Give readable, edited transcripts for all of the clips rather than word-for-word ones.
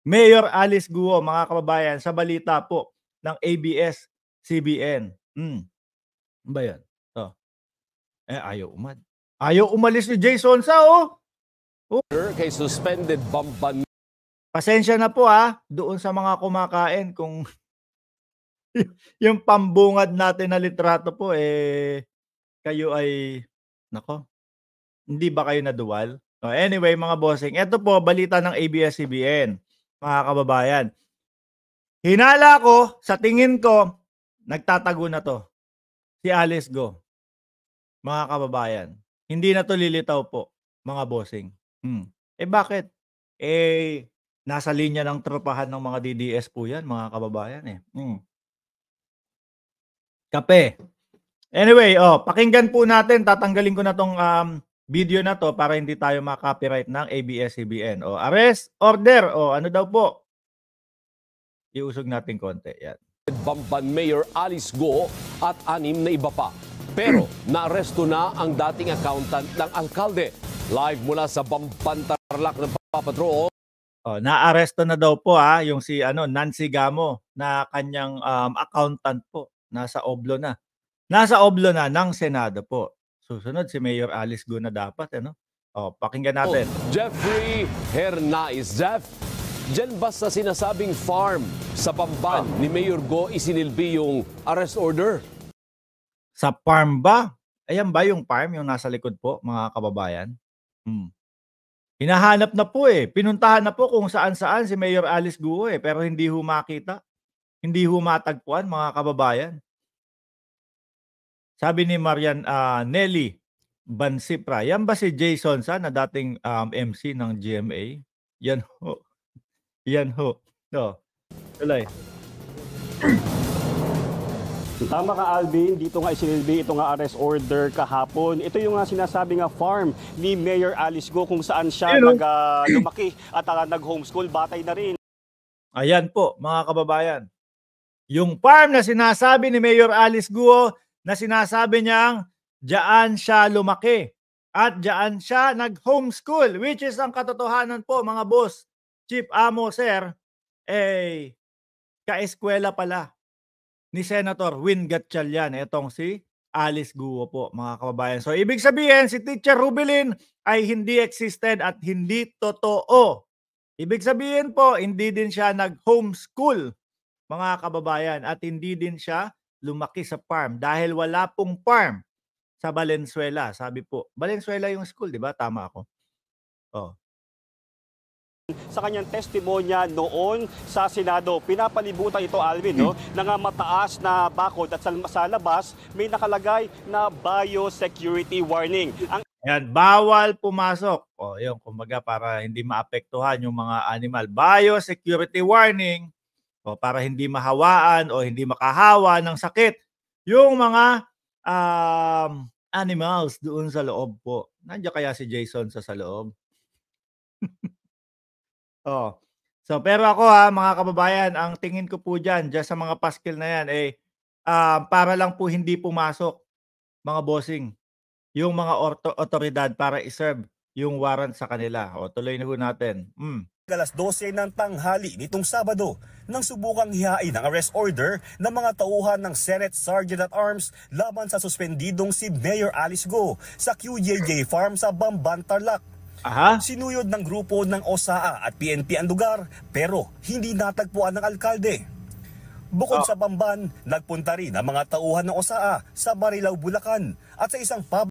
Mayor Alice Guo, mga kababayan, sa balita po ng ABS-CBN. Ano ba yan? Ayaw umalis ni Jason sa Kay suspended Bamban. Pasensya na po doon sa mga kumakain kung yung pambungad natin na litrato po kayo ay nako, hindi ba kayo naduwal? Anyway mga bossing, ito po balita ng ABS-CBN, mga kababayan. Hinala ko, sa tingin ko, nagtatago na to. Si Alice Go. Mga kababayan. Hindi na to lilitaw po, mga bossing. Bakit? Nasa linya ng tropahan ng mga DDS po yan, mga kababayan Kape. Anyway, pakinggan po natin. Tatanggalin ko na tong video na to para hindi tayo ma-copyright ng ABS-CBN. Arrest order. Ano daw po? Iusog natin konti. Yan. Bamban Mayor Alice Go at 6 na iba pa. Pero naaresto na ang dating accountant ng alkalde. Live mula sa Bamban Tarlac ng Papatrol. Naaresto na daw po yung si Nancy Gamo na kanyang accountant po. Nasa oblo na. Nasa oblo na ng Senado po. Susunod si Mayor Alice Go na dapat pakinggan natin. Jeffrey Hernaiz. Jeff, dyan ba sa sinasabing farm sa Bamban ni Mayor Go isinilbi yung arrest order? Sa farm ba? Ayan ba yung farm, yung nasa likod po, mga kababayan? Hinahanap na po Pinuntahan na po kung saan-saan si Mayor Alice Guo pero hindi ho makita. Hindi ho matagpuan, mga kababayan. Sabi ni Marian Nelly Bansipra, yan ba si Jason Sa na dating MC ng GMA? Yan ho. Yan ho. Tuloy. Tama ka, Alvin. Dito nga isinilbi ito nga arrest order kahapon. Ito yung sinasabi nga farm ni Mayor Alice Go kung saan siya lumaki at nag-homeschool. Batay na rin. Ayan po, mga kababayan. Yung farm na sinasabi ni Mayor Alice Guo na sinasabi niyang diyan siya lumaki at diyan siya nag-homeschool, which is ang katotohanan po, mga boss, Chief Amo, sir, ka-eskwela pala ni Senator Win Gatchalian, itong si Alice Guo po, mga kababayan. So, ibig sabihin, si Teacher Rubilin ay hindi existed at hindi totoo. Ibig sabihin po, hindi din siya nag-homeschool, mga kababayan, at hindi din siya lumaki sa farm dahil wala pong farm sa Valenzuela. Sabi po, Valenzuela yung school, di ba? Tama ako. Sa kanyang testimonya noon sa Senado, pinapalibutan ito, Alvin, ng mataas na bakod at sa labas may nakalagay na biosecurity warning. Yan, bawal pumasok. Yun, kumbaga para hindi maapektuhan yung mga animal. Biosecurity warning para hindi mahawaan o hindi makahawa ng sakit yung mga animals doon sa loob po. Nandiyan kaya si Jason sa loob? So, pero ako mga kababayan, ang tingin ko po dyan sa mga paskil na yan, para lang po hindi pumasok, mga bossing, yung mga otoridad para iserve yung warrant sa kanila. Tuloy na ho natin. Alas 12 ng tanghali nitong Sabado nang subukang hihain ang arrest order ng mga tauhan ng Senate Sergeant at Arms laban sa suspendidong si Mayor Alice Go sa QJJ Farm sa Bamban Tarlac. Sinuyod ng grupo ng OSAA at PNP ang lugar pero hindi natagpuan ng alkalde. Bukod sa Bamban, nagpunta rin ang mga tauhan ng OSAA sa Marilao, Bulacan at sa isang pub.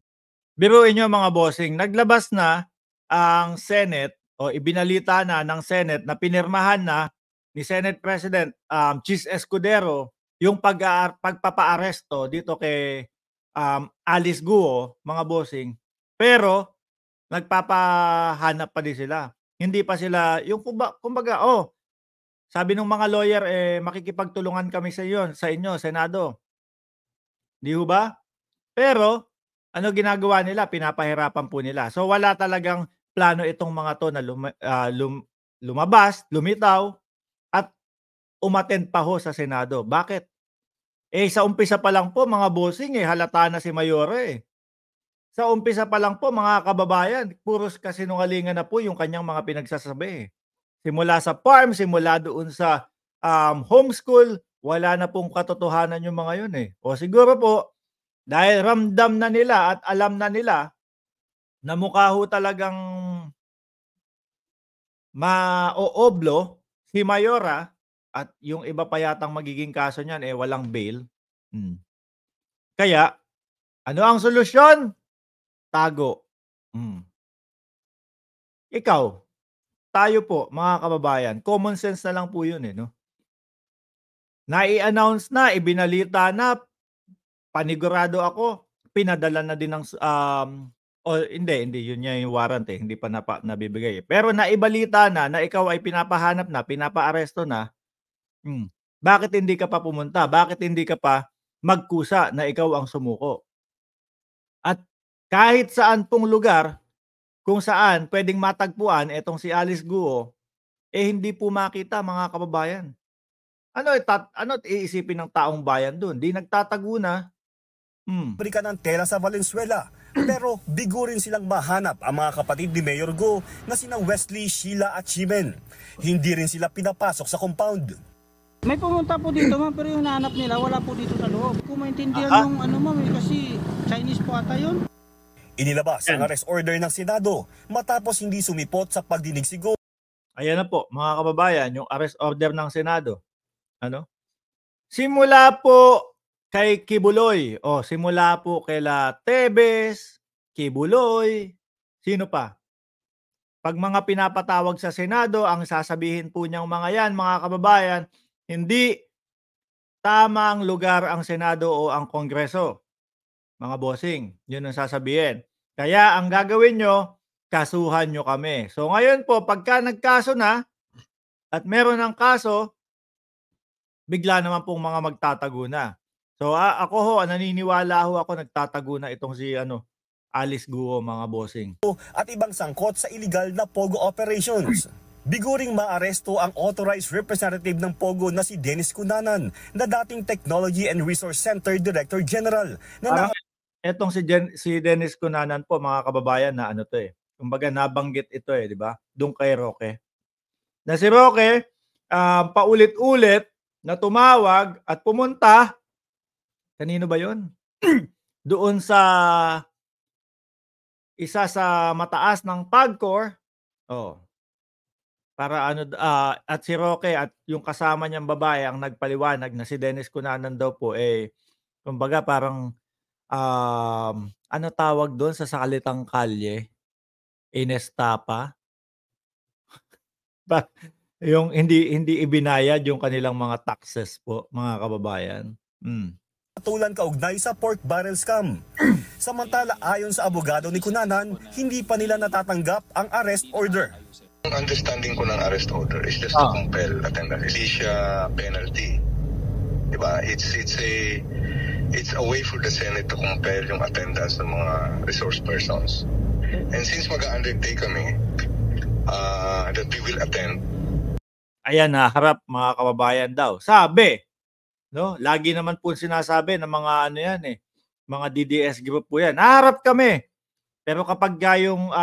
Biruin nyo, mga bossing, naglabas na ang Senate o ibinalita na ng Senate na pinirmahan na ni Senate President Chis Escudero yung pagpapa-aresto dito kay Alice Guo, mga bossing. Pero nagpapahanap pa din sila. Hindi pa sila, yung kumbaga, sabi ng mga lawyer, makikipagtulungan kami sa inyo, Senado. Di ho ba? Pero, ano ginagawa nila? Pinapahirapan po nila. So, wala talagang plano itong mga to na lumabas, lumitaw, at umattend pa ho sa Senado. Bakit? Sa umpisa pa lang po, mga bossing, halata na si Mayora Sa umpisa pa lang po, mga kababayan, puros kasinungalingan na po yung kanyang mga pinagsasabi. Simula sa farm, simula doon sa homeschool, wala na pong katotohanan yung mga yun eh. O siguro po, dahil ramdam na nila at alam na nila na mukha ho talagang ma-ooblo si Mayora at yung iba pa yatang magiging kaso niyan eh walang bail. Kaya, ano ang solusyon? Tago. Ikaw, tayo po mga kababayan, common sense na lang po yun eh, no? Nai-announce na, ibinalita na, panigurado ako, pinadala na din ng hindi yun yung warrant eh, hindi pa nabibigay. Pero naibalita na ikaw ay pinapahanap na, pinapaaresto na. Bakit hindi ka pa pumunta? Bakit hindi ka pa magkusa na ikaw ang sumuko? At kahit saan pong lugar kung saan pwedeng matagpuan etong si Alice Guo, hindi po makita mga kababayan. Ano iisipin ng taong bayan doon? Di nagtatago na. Pabrika ng tela sa Valenzuela. Pero bigo rin silang mahanap ang mga kapatid ni Mayor Go na sina Wesley, Sheila at Chimen. Hindi rin sila pinapasok sa compound. May pumunta po dito ma'am, pero yung nahanap nila wala po dito sa loob. Kung maintindihan yung ma'am, kasi Chinese po ata yun. Inilabas ang arrest order ng Senado matapos hindi sumipot sa pagdinig si Go. Ayan na po mga kababayan, yung arrest order ng Senado. Simula po kay Kibuloy, simula po kaila Tebes, Kibuloy, sino pa? Pag mga pinapatawag sa Senado, ang sasabihin po niyang mga yan, mga kababayan, hindi tamang lugar ang Senado o ang Kongreso. Mga bossing, yun ang sasabihin. Kaya ang gagawin nyo, kasuhan nyo kami. So ngayon po, pagka nagkaso na, at meron ng kaso, bigla naman pong mga magtatago na. So ako ho, naniniwala ho ako nagtatago na itong si Alice Guo, mga bossing. At ibang sangkot sa illegal na POGO operations. Biguring maaresto ang authorized representative ng POGO na si Dennis Cunanan, na dating Technology and Resource Center Director General. Etong si Dennis Cunanan po, mga kababayan, na kumbaga nabanggit ito di ba? Doon kay Roque. Na si Roque, paulit-ulit na tumawag at pumunta, kanino ba yon? Doon sa isa sa mataas ng PAGCOR, para at si Roque at yung kasama niyang babae ang nagpaliwanag na si Dennis Cunanan daw po kumbaga parang tawag doon sa salitang kalye? Inestapa? Yung hindi ibinayad yung kanilang mga taxes po, mga kababayan. Tulan kaugnay sa pork barrel scam. Samantala, ayon sa abogado ni Cunanan, hindi pa nila natatanggap ang arrest order. Ang understanding ko ng arrest order is just to compel attendance. Hindi siya penalty. Diba? It's a way for the Senate to compel yung attendance ng mga resource persons. And since mag-undertake kami that we will attend. Ayan na, harap mga kababayan daw. Sabi, lagi naman po sinasabi ng mga mga DDS group po yan. Harap kami. Pero kapag yung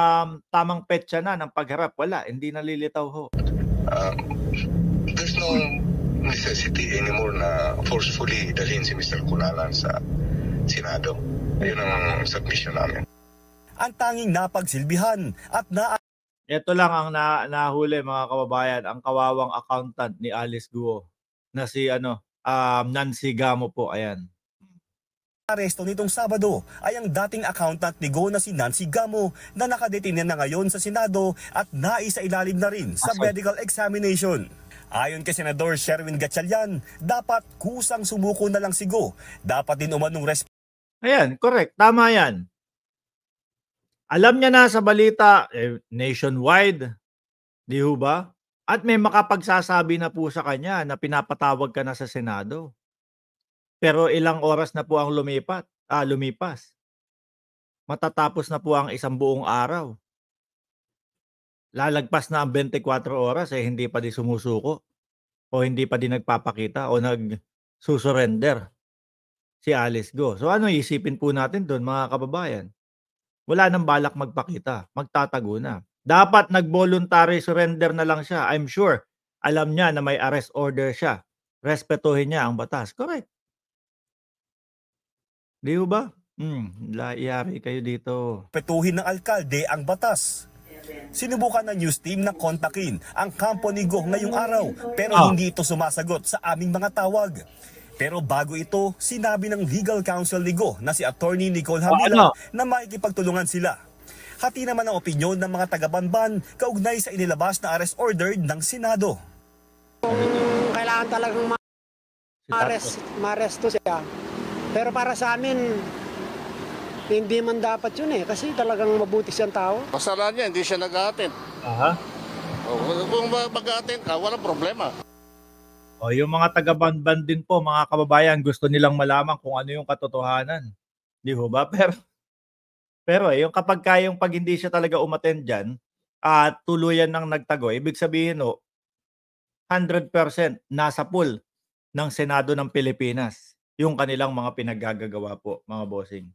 tamang petsa na ng pagharap, wala, hindi nalilitaw ho. There's no necessity anymore na forcefully dalhin si Mr. Cunanan sa Senado. Yun ang submission namin. Ang tanging napagsilbihan at ito lang ang nahuli mga kababayan, ang kawawang accountant ni Alice Guo na si Nancy Gamo po, ayan. Aresto nitong Sabado ay ang dating accountant ni Go na si Nancy Gamo na nakadetina na ngayon sa Senado at naisailalim na rin sa medical examination. Ayon kay Senador Sherwin Gatchalian, dapat kusang sumuko na lang si Go. Dapat din umanong Ayan, correct. Tama yan. Alam niya na sa balita, nationwide, di ho ba? At may makapagsasabi na po sa kanya na pinapatawag ka na sa Senado. Pero ilang oras na po ang lumipas. Matatapos na po ang isang buong araw. Lalagpas na ang 24 oras hindi pa di sumusuko o hindi pa di nagpapakita o nagsusurrender si Alice Go. So ano isipin po natin doon mga kababayan? Wala nang balak magpakita, magtatago na. Dapat nag-voluntary surrender na lang siya. I'm sure alam niya na may arrest order siya. Respetuhin niya ang batas. Correct. Di ba? Iyari kayo dito. Petuhin ng alkalde ang batas. Sinubukan ng news team na kontakin ang kampo ni Go ngayong araw pero hindi ito sumasagot sa aming mga tawag. Pero bago ito, sinabi ng legal counsel ni Go na si Attorney Nicole Hamila na makikipagtulungan sila. Hati naman ang opinyon ng mga taga-Banban kaugnay sa inilabas na arrest order ng Senado. Kailangan talagang ma-arresto siya. Pero para sa amin, hindi man dapat yun kasi talagang mabuti siyang tao. Kasalanan niya, hindi siya nag-a-attend. Kung mag-a-attend ka, walang problema. Yung mga taga-Banban din po, mga kababayan, gusto nilang malaman kung ano yung katotohanan. Di ba? Pero yung pag hindi siya talaga umattend dyan, at tuluyan ng nagtago, ibig sabihin 100% nasa pool ng Senado ng Pilipinas yung kanilang mga pinaggagawa po, mga bossing.